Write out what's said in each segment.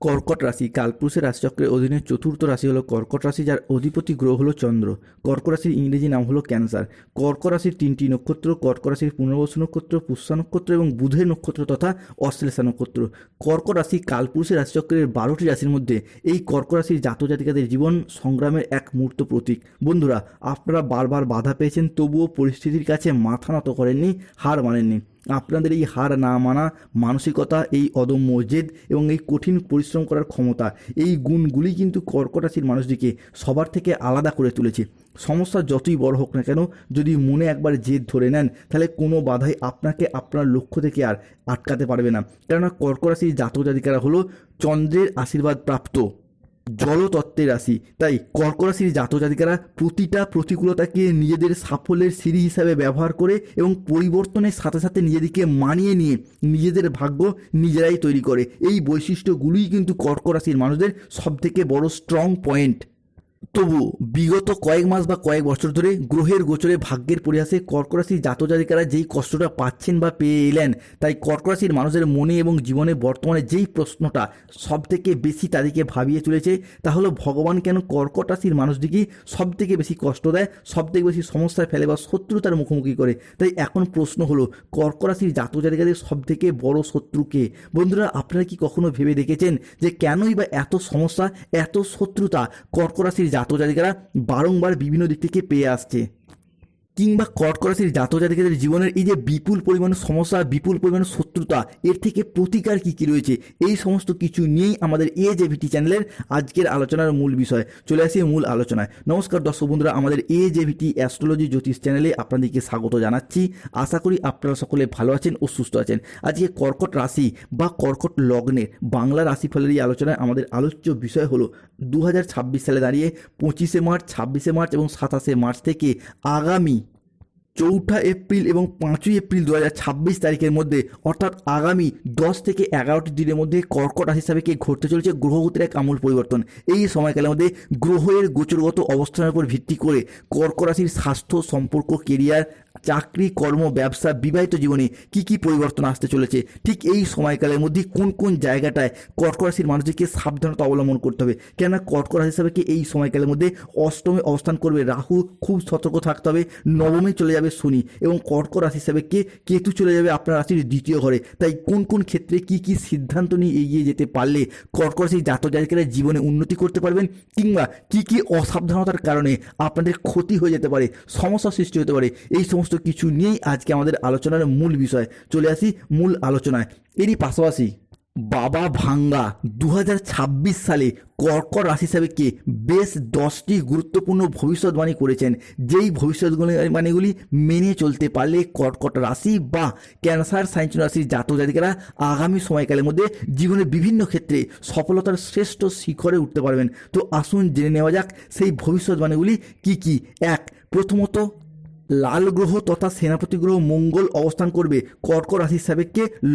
কর্কট রাশি কালপুরুষের রাশিচক্রের অধীনে চতুর্থ রাশি হলো কর্কট রাশি, যার অধিপতি গ্রহ হলো চন্দ্র। কর্কট রাশির ইংরেজি নাম হলো ক্যান্সার। কর্কট রাশির তিনটি নক্ষত্র: কর্কট রাশির পুনর্বসু নক্ষত্র, পুষ্যা নক্ষত্র এবং বুধের নক্ষত্র তথা অশ্লেষা নক্ষত্র। কর্কট রাশি কালপুরুষের রাশিচক্রের 12টি রাশির মধ্যে এই কর্কট রাশির জাতক জাতিকাদের জীবন সংগ্রামের এক মূর্ত প্রতীক। বন্ধুরা, আপনারা বারবার বাধা পেয়েছেন, তবুও পরিস্থিতির কাছে মাথা নত করেননি, হার মানেননি। আপনাদের এই হার না মানা মানসিকতা, এই অদম্য জেদ এবং এই কঠিন পরিশ্রম করার ক্ষমতা, এই গুণগুলি কিন্তু কর্কট রাশির মানুষটিকে সবার থেকে আলাদা করে তুলেছে। সমস্যা যতই বড় হোক না কেন, যদি মনে একবার জেদ ধরে নেন, তাহলে কোনো বাধাই আপনাকে আপনার লক্ষ্য থেকে আর আটকাতে পারবে না। কেননা কর্কট রাশির জাতক জাতিকারা হলো চন্দ্রের আশীর্বাদ প্রাপ্ত জলতত্ত্বের রাশি। তাই কর্কট রাশির জাতক জাতিকারা প্রতিটা প্রতিকূলতাকে নিজেদের সাফল্যের সিঁড়ি হিসাবে ব্যবহার করে এবং পরিবর্তনের সাথে সাথে নিজেদেরকে মানিয়ে নিয়ে নিজেদের ভাগ্য নিজেরাই তৈরি করে। এই বৈশিষ্ট্যগুলিই কিন্তু কর্কট রাশির মানুষদের সবথেকে বড় স্ট্রং পয়েন্ট। তবু বিগত কয়েক মাস বা কয়েক বছর ধরে গ্রহের গোচরে ভাগ্যের পরিহাসে কর্কট রাশির জাতক জাতিকারা যেই কষ্টটা পাচ্ছেন বা পেয়ে এলেন, তাই কর্কট রাশির মানুষের মনে এবং জীবনে বর্তমানে যেই প্রশ্নটা সবথেকে বেশি তাদেরকে ভাবিয়ে চলেছে, তা হলো ভগবান কেন কর্কট রাশির মানুষটিকে সবথেকে বেশি কষ্ট দেয়, সবথেকে বেশি সমস্যায় ফেলে বা শত্রুতার মুখোমুখি করে। তাই এখন প্রশ্ন হলো, কর্কট রাশির জাতক জাতিকাদের সবথেকে বড় শত্রুকে? বন্ধুরা, আপনারা কি কখনো ভেবে দেখেছেন যে কেনই বা এত সমস্যা, এত শত্রুতা কর্কট রাশির জাতক জাতিকারা বারংবার বিভিন্ন দিক থেকে পেয়ে আসছে? কিংবা কর্কট রাশির জাতক জাতিকাদের জীবনের এই যে বিপুল পরিমাণ সমস্যা, বিপুল পরিমাণ শত্রুতা, এর থেকে প্রতিকার কী কী রয়েছে, এই সমস্ত কিছু নিয়েই আমাদের AJVT চ্যানেলের আজকের আলোচনার মূল বিষয়। চলে আসি মূল আলোচনায়। নমস্কার দর্শক বন্ধুরা, আমাদের AJVT অ্যাস্ট্রোলজি জ্যোতিষ চ্যানেলে আপনাদেরকে স্বাগত জানাচ্ছি। আশা করি আপনারা সকলে ভালো আছেন ও সুস্থ আছেন। আজকে কর্কট রাশি বা কর্কট লগ্নের বাংলা রাশিফলের এই আলোচনায় আমাদের আলোচ্য বিষয় হলো 2026 সালে দাঁড়িয়ে 25শে মার্চ, 26শে মার্চ এবং 27শে মার্চ থেকে আগামী 4 এপ্রিল এবং 5ই এপ্রিল 2026 তারিখের মধ্যে, অর্থাৎ আগামী 10 থেকে 11টি দিনের মধ্যে কর্কট রাশি হিসাবে কি ঘটতে চলেছে গ্রহগতির এক আমূল পরিবর্তন। এই সময়কালের মধ্যে গ্রহের গোচরগত অবস্থানের উপর ভিত্তি করে কর্কট রাশির স্বাস্থ্য, সম্পর্ক, কেরিয়ার, চাকরি, কর্ম, ব্যবসা, বিবাহিত জীবনে কি কি পরিবর্তন আসতে চলেছে, ঠিক এই সময়কালের মধ্যে কোন কোন জায়গাটায় কর্কট রাশির মানুষদেরকে সাবধানতা অবলম্বন করতে হবে। কেননা কর্কট রাশি হিসাবে কি এই সময়কালের মধ্যে অষ্টমে অবস্থান করবে রাহু, খুব সতর্ক থাকতে হবে। নবমে চলে যাবে শনি এবং কর্কট রাশি হিসাবে কেতু চলে যাবে আপনার রাশির দ্বিতীয় ঘরে। তাই কোন কোন ক্ষেত্রে কি কি সিদ্ধান্ত নিয়ে এগিয়ে যেতে পারলে কর্কট রাশির জাতক জাতিকারা জীবনে উন্নতি করতে পারবেন, কিংবা কি কি অসাবধানতার কারণে আপনাদের ক্ষতি হয়ে যেতে পারে, সমস্যা সৃষ্টি হতে পারে, এই সমস্ত কিছু নিয়েই আজকে আমাদের আলোচনার মূল বিষয়। চলে আসি মূল আলোচনায়। এরই পাশাপাশি বাবা ভাঙ্গা 2026 সালে কর্কট রাশি হিসাবে বেশ 10টি গুরুত্বপূর্ণ ভবিষ্যৎবাণী করেছেন। যেই ভবিষ্যৎবাণীগুলি মেনে চলতে পারলে কর্কট রাশি বা ক্যান্সার সাইন রাশির জাতক জাতিকারা আগামী সময়কালের মধ্যে জীবনের বিভিন্ন ক্ষেত্রে সফলতার শ্রেষ্ঠ শিখরে উঠতে পারবেন। তো আসুন জেনে নেওয়া যাক সেই ভবিষ্যৎবাণীগুলি কি কি। প্রথমত, লাল গ্রহ তথা সেনাপতি গ্রহ মঙ্গল অবস্থান করবে কর্কট রাশি হিসাবে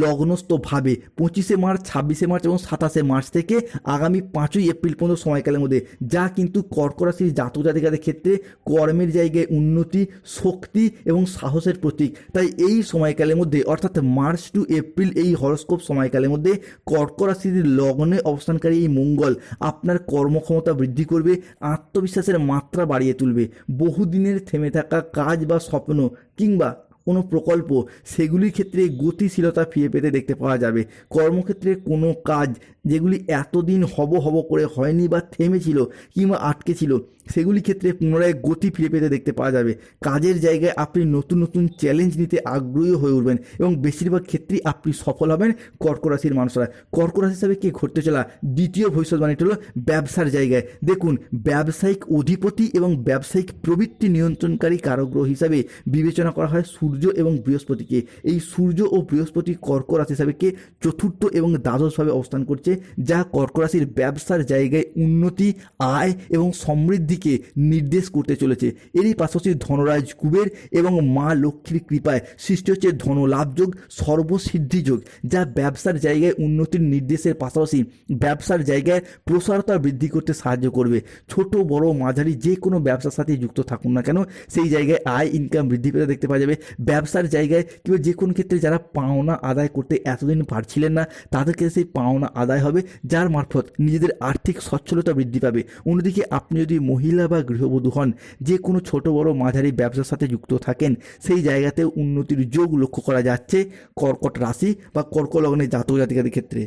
লগ্নস্থভাবে 25শে মার্চ, 26শে মার্চ এবং 27শে মার্চ থেকে আগামী 5ই এপ্রিল পর্যন্ত সময়কালের মধ্যে, যা কিন্তু কর্কট রাশির জাতক জাতিকাদের ক্ষেত্রে কর্মের জায়গায় উন্নতি, শক্তি এবং সাহসের প্রতীক। তাই এই সময়কালের মধ্যে, অর্থাৎ মার্চ টু এপ্রিল, এই হরস্কোপ সময়কালের মধ্যে কর্কট রাশির লগ্নে অবস্থানকারী এই মঙ্গল আপনার কর্মক্ষমতা বৃদ্ধি করবে, আত্মবিশ্বাসের মাত্রা বাড়িয়ে তুলবে। বহুদিনের থেমে থাকা কাজ বা স্বপ্ন কিংবা কোনো প্রকল্প, সেগুলির ক্ষেত্রে গতিশীলতা ফিরে পেতে দেখতে পাওয়া যাবে। কর্মক্ষেত্রে কোনো কাজ যেগুলি এতদিন হব করে হয়নি বা থেমেছিল কিংবা আটকে ছিল, সেগুলির ক্ষেত্রে পুনরায় গতি ফিরে পেতে দেখতে পাওয়া যাবে। কাজের জায়গায় আপনি নতুন নতুন চ্যালেঞ্জ নিতে আগ্রহী হয়ে উঠবেন এবং বেশিরভাগ ক্ষেত্রেই আপনি সফল হবেন কর্কট রাশির মানুষরা। কর্কট রাশি হিসাবে ঘটতে চলা দ্বিতীয় ভবিষ্যৎবাণীটি হলো ব্যবসার জায়গায়। দেখুন, ব্যবসায়িক অধিপতি এবং ব্যবসায়িক প্রবৃত্তি নিয়ন্ত্রণকারী কারগ্রহ হিসাবে বিবেচনা করা হয় সূর্য এবং বৃহস্পতিকে। এই সূর্য ও বৃহস্পতি কর্কট রাশি হিসাবে চতুর্থ এবং দ্বাদশভাবে অবস্থান করছে, যা কর্কট রাশির ব্যবসার জায়গায় উন্নতি, আয় এবং সমৃদ্ধিকে নির্দেশ করতে চলেছে। এরই পাশাপাশি ধনরাজ কুবের এবং মা লক্ষ্মীর কৃপায় সৃষ্টি হচ্ছে ধনলাভ যোগ, সর্বসিদ্ধি যোগ, যা ব্যবসার জায়গায় উন্নতির নির্দেশের পাশাপাশি ব্যবসার জায়গায় প্রসারতা বৃদ্ধি করতে সাহায্য করবে। ছোট বড় মাঝারি যে কোনো ব্যবসার সাথে যুক্ত থাকুন না কেন, সেই জায়গায় আয় ইনকাম বৃদ্ধি পেতে দেখতে পাওয়া যাবে। ব্যবসার জায়গায় কিংবা যে কোনো ক্ষেত্রে যারা পাওনা আদায় করতে এতদিন পারছিলেন না, তাদেরকে সেই পাওনা আদায় হবে, যার মারফত নিজেদের আর্থিক সচ্ছলতা বৃদ্ধি পাবে। অন্যদিকে আপনি যদি মহিলা বা গৃহবধূ হন, যে কোনো ছোট বড় মাঝারি ব্যবসার সাথে যুক্ত থাকেন, সেই জায়গাতেও উন্নতির যোগ লক্ষ্য করা যাচ্ছে কর্কট রাশি বা কর্কট লগ্নের জাতক জাতিকাদের ক্ষেত্রে।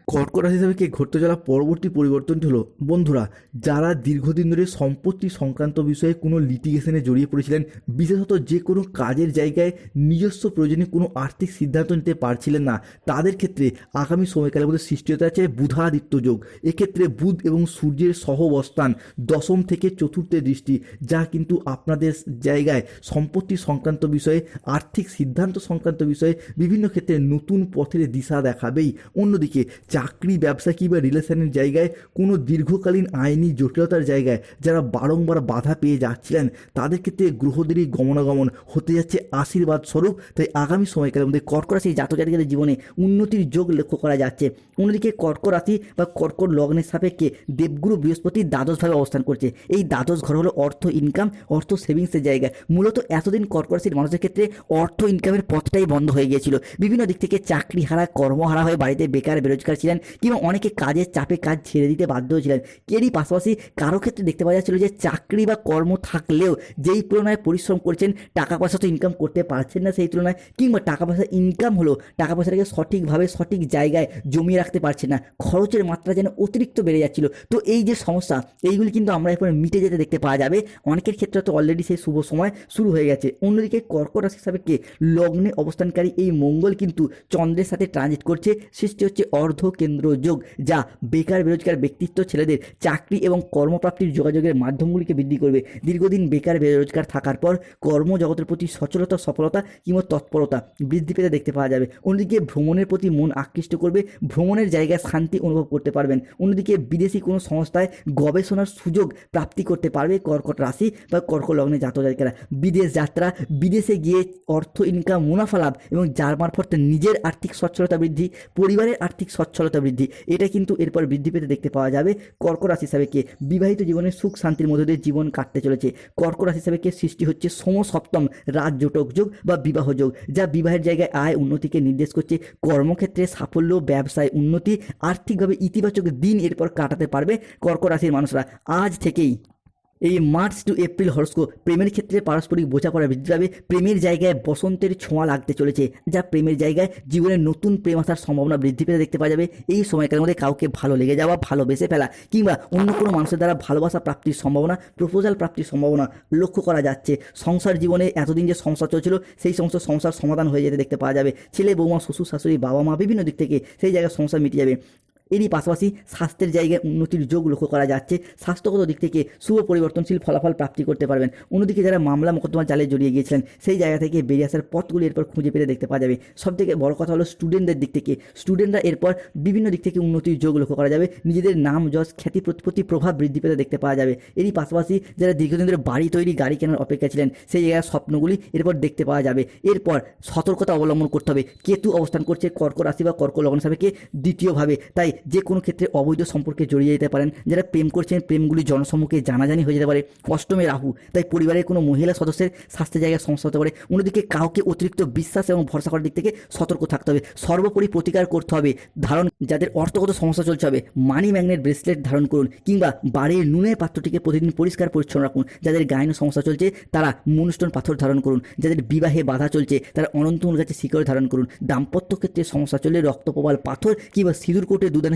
কর্কট রাশি হিসাবে ঘটতে চলা পরবর্তী পরিবর্তনটি হলো, বন্ধুরা যারা দীর্ঘদিন ধরে সম্পত্তি সংক্রান্ত বিষয়ে কোনো লিটিগেশনে জড়িয়ে পড়েছিলেন, বিশেষত যে কোনো কাজের জায়গায় নিজস্ব প্রয়োজনে কোনো আর্থিক সিদ্ধান্ত নিতে পারছিলেন না, তাদের ক্ষেত্রে আগামী সময়কালের মধ্যে সৃষ্টি হতে যাচ্ছে বুধাদিত্য যোগ। এক্ষেত্রে বুধ এবং সূর্যের সহবস্থান, দশম থেকে চতুর্থে দৃষ্টি, যা কিন্তু আপনাদের জায়গায় সম্পত্তি সংক্রান্ত বিষয়ে, আর্থিক সিদ্ধান্ত সংক্রান্ত বিষয়ে বিভিন্ন ক্ষেত্রে নতুন পথের দিশা দেখাবেই। অন্যদিকে চাকরি, ব্যবসা কিংবা রিলেশনের জায়গায় কোনো দীর্ঘকালীন আইনি জটিলতার জায়গায় যারা বারংবার বাধা পেয়ে যাচ্ছিলেন, তাদের ক্ষেত্রে গ্রহদেরই গমনাগমন হতে যাচ্ছে আশীর্বাদ স্বরূপ। তাই আগামী সময়কালের মধ্যে কর্কট রাশির জাতক জাতিকাদের জীবনে উন্নতির যোগ লক্ষ্য করা যাচ্ছে। অন্যদিকে কর্কট রাশি বা কর্কট লগ্নের সাপেক্ষে দেবগুরু বৃহস্পতি দ্বাদশভাবে অবস্থান করছে। এই দ্বাদশ ঘর হলো অর্থ ইনকাম, অর্থ সেভিংসের জায়গা। মূলত এতদিন কর্কট রাশির মানুষের ক্ষেত্রে অর্থ ইনকামের পথটাই বন্ধ হয়ে গিয়েছিল। বিভিন্ন দিক থেকে চাকরি হারা, কর্মহারা হয়ে বাড়িতে বেকার বেরোজগার ছিলেন, কিংবা অনেকে কাজের চাপে কাজ ছেড়ে দিতে বাধ্য হয়েছিলেন। এরই পাশাপাশি কারো ক্ষেত্রে দেখতে পাওয়া যাচ্ছিল যে চাকরি বা কর্ম থাকলেও যেই তুলনায় পরিশ্রম করছেন, টাকা পয়সা তো ইনকাম করতে পারছেন না সেই তুলনায়, কিংবা টাকা পয়সা ইনকাম হলো টাকা পয়সাটাকে সঠিকভাবে সঠিক জায়গায় জমিয়ে রাখতে পারছেন না, খরচের মাত্রা যেন অতিরিক্ত বেড়ে যাচ্ছিল। তো এই যে সমস্যা, এইগুলি কিন্তু আমরা এরপরে মিটে যেতে দেখতে পাওয়া যাবে। অনেকের ক্ষেত্রে তো অলরেডি সেই শুভ সময় শুরু হয়ে গেছে। অন্যদিকে কর্কট রাশি সাপেক্ষে লগ্নে অবস্থানকারী এই মঙ্গল কিন্তু চন্দ্রের সাথে ট্রানজিট করছে, সৃষ্টি হচ্ছে অর্ধ কেন্দ্র যোগ, যা বেকার বেরোজগার ব্যক্তিত্ব ছেলেদের চাকরি এবং কর্মপ্রাপ্তির যোগাযোগের মাধ্যমগুলিকে বৃদ্ধি করবে। দীর্ঘদিন বেকার বেরোজগার থাকার পর কর্মজগতের প্রতি সচলতা, সফলতা কিংবা তৎপরতা বৃদ্ধি পেতে দেখতে পাওয়া যাবে। অন্যদিকে ভ্রমণের প্রতি মন আকৃষ্ট করবে, ভ্রমণের জায়গায় শান্তি অনুভব করতে পারবেন। অন্যদিকে বিদেশি কোনো সংস্থায় গবেষণার সুযোগ প্রাপ্তি করতে পারবে কর্কট রাশি বা কর্কট লগ্নে জাতক জাতিকারা। বিদেশ যাত্রা, বিদেশে গিয়ে অর্থ ইনকাম, মুনাফা লাভ এবং যার মারফত নিজের আর্থিক সচ্ছলতা বৃদ্ধি, পরিবারের আর্থিক সচ্ছলতা বৃদ্ধি, এটা কিন্তু এরপর বৃদ্ধি পেতে দেখতে পাওয়া যাবে। কর্কট রাশি হিসাবে বিবাহিত জীবনের সুখ শান্তির মধ্যে দিয়ে জীবন কাটতে চলেছে। কর্কট রাশি হিসাবে সৃষ্টি হচ্ছে সপ্তম রাজযোটক যোগ বা বিবাহ যোগ, যা বিবাহের জায়গায় আয় উন্নতিকে নির্দেশ করছে। কর্মক্ষেত্রে সাফল্য, ব্যবসায় উন্নতি, আর্থিকভাবে ইতিবাচক দিন এরপর কাটাতে পারবে কর্কট রাশির মানুষরা। আজ থেকেই এই মার্চ টু এপ্রিল হরস্কোপ প্রেমের ক্ষেত্রে পারস্পরিক বোঝাপড়া বৃদ্ধি পাবে। প্রেমের জায়গায় বসন্তের ছোঁয়া লাগতে চলেছে, যা প্রেমের জায়গায় জীবনের নতুন প্রেম আসার সম্ভাবনা বৃদ্ধি পেতে দেখতে পাওয়া যাবে। এই সময়কালের মধ্যে কাউকে ভালো লেগে যাওয়া, ভালোবেসে ফেলা কিংবা অন্য কোনো মানুষের দ্বারা ভালোবাসা প্রাপ্তির সম্ভাবনা, প্রপোজাল প্রাপ্তির সম্ভাবনা লক্ষ্য করা যাচ্ছে। সংসার জীবনে এতদিন যে সমস্যা চলছিল, সেই সমস্ত সমস্যার সমাধান হয়ে যেতে দেখতে পাওয়া যাবে। ছেলে, বৌমা, শ্বশুর শাশুড়ি, বাবা মা বিভিন্ন দিক থেকে সেই জায়গায় সমস্যা মিটে যাবে। এরই পাশাপাশি স্বাস্থ্যের জায়গায় উন্নতির যোগ লক্ষ্য করা যাচ্ছে। স্বাস্থ্যগত দিক থেকে শুভ পরিবর্তনশীল ফলাফল প্রাপ্তি করতে পারবেন। অন্যদিকে যারা মামলা মোকদ্দমা জালে জড়িয়ে গিয়েছিলেন, সেই জায়গা থেকে বেরিয়ে আসার পথগুলি এরপর খুঁজে পেতে দেখতে পাওয়া যাবে। সবথেকে বড় কথা হলো স্টুডেন্টদের দিক থেকে, স্টুডেন্টরা এরপর বিভিন্ন দিক থেকে উন্নতির যোগ লক্ষ্য করা যাবে। নিজেদের নাম, যশ, খ্যাতি প্রতি প্রভাব বৃদ্ধি পেতে দেখতে পাওয়া যাবে। এরই পাশাপাশি যারা দীর্ঘদিন ধরে বাড়ি তৈরি, গাড়ি কেনার অপেক্ষা ছিলেন, সেই জায়গায় স্বপ্নগুলি এরপর দেখতে পাওয়া যাবে। এরপর সতর্কতা অবলম্বন করতে হবে। কেতু অবস্থান করছে কর্কট রাশি বা কর্কট লগ্ন সাপেক্ষে দ্বিতীয়ভাবে, তাই যে কোনো ক্ষেত্রে অবৈধ সম্পর্কে জড়িয়ে যেতে পারেন। যারা প্রেম করছেন, প্রেমগুলি জনসম্মুখে জানাজানি হয়ে যেতে পারে। অষ্টমে রাহু, তাই পরিবারের কোনো মহিলা সদস্যের স্বাস্থ্যের জায়গায় সমস্যা হতে পারে। অন্যদিকে কাউকে অতিরিক্ত বিশ্বাস এবং ভরসা করার দিক থেকে সতর্ক থাকতে হবে। সর্বোপরি প্রতিকার করতে হবে। যাদের অর্থগত সমস্যা চলছে হবে, মানি ম্যাগনেট ব্রেসলেট ধারণ করুন, কিংবা বাড়ির নুনের পাত্রটিকে প্রতিদিন পরিষ্কার পরিচ্ছন্ন রাখুন। যাদের গায়নের সমস্যা চলছে, তারা মুনস্টোন পাথর ধারণ করুন। যাদের বিবাহে বাধা চলছে, তারা অনন্তমূল গাছের শিকড় ধারণ করুন। দাম্পত্য ক্ষেত্রে সমস্যা চললে রক্তপ্রবাল পাথর কিংবা সিঁদুর কোটে দুদানে